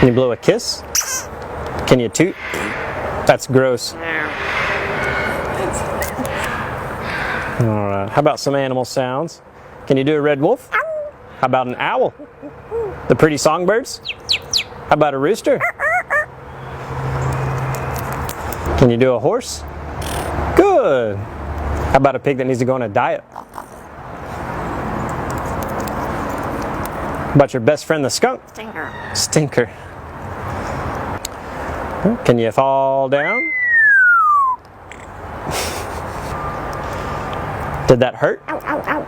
Can you blow a kiss? Can you toot? That's gross. Alright, how about some animal sounds? Can you do a red wolf? How about an owl? The pretty songbirds? How about a rooster? Can you do a horse? Good. How about a pig that needs to go on a diet? How about your best friend the skunk? Stinker. Stinker. Can you fall down? Did that hurt? Ow, ow, ow.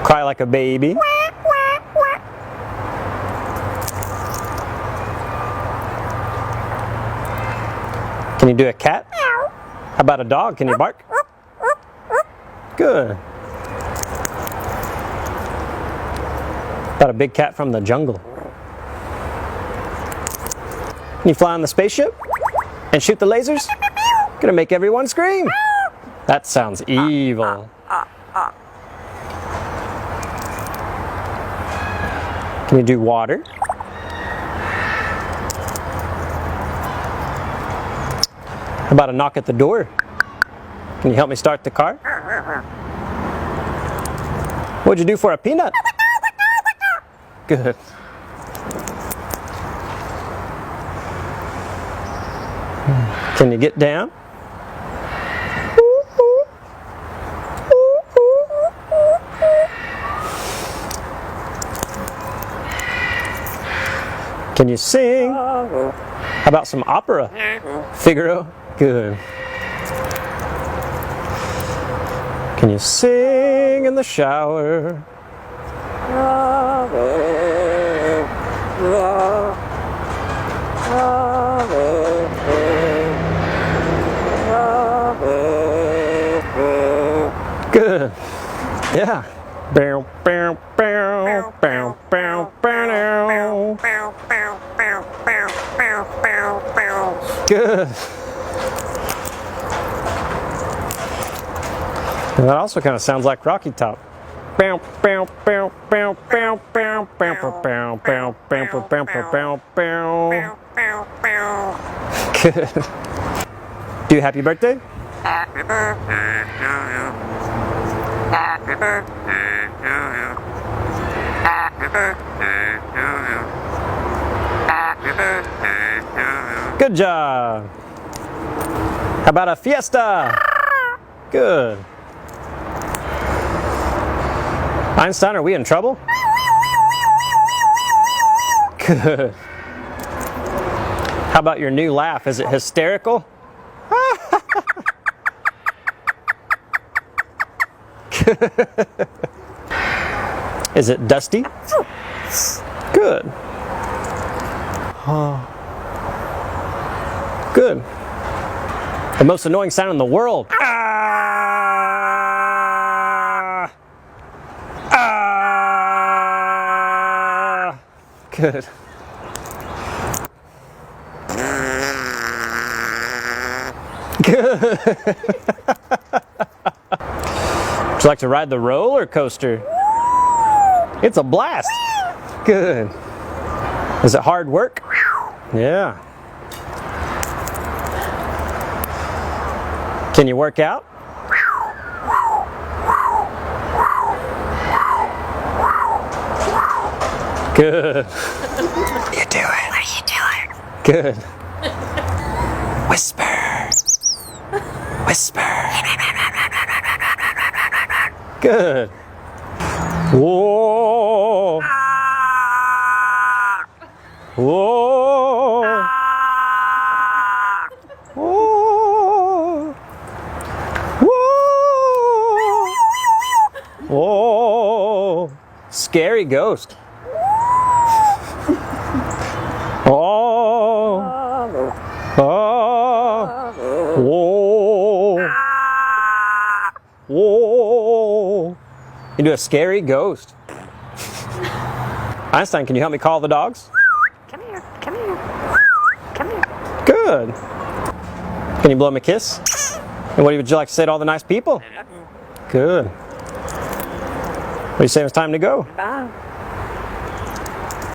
Cry like a baby? Quack, quack, quack. Can you do a cat? Meow. How about a dog? Can you bark? Good. About a big cat from the jungle? Can you fly on the spaceship? And shoot the lasers? Gonna make everyone scream. That sounds evil. Can you do water? How about a knock at the door? Can you help me start the car? What'd you do for a peanut? Good. Can you get down? Can you sing? How about some opera? Figaro? Good. Can you sing in the shower? Good. Yeah. Bow, bow, bow, bow, bow, bow. Good. And that also kind of sounds like Rocky Top. Bow, bow, bow, bow, bow, bow, bow, bow, bow, bow, bow, bow, bow, bow. Good. Do happy birthday? Happy birthday to you. Happy birthday to you. Happy birthday to you. Happy birthday to you. Good job. How about a fiesta? Good. Einstein, are we in trouble? Good. How about your new laugh? Is it hysterical? Is it dusty? Good. Good. The most annoying sound in the world. Ah! Ah! Good. Good. Would you like to ride the roller coaster? It's a blast. Good. Is it hard work? Yeah. Can you work out? Good. You do it. What are you doing? Good. Whisper. Whisper. Good. Whoa. Whoa. Whoa. Whoa. Whoa. Scary ghost. Oh. Oh. Whoa. Whoa. You do a scary ghost. Einstein, can you help me call the dogs? Come here, come here, come here. Good. Can you blow him a kiss? And what would you like to say to all the nice people? Good. What do you say it's time to go? Bye.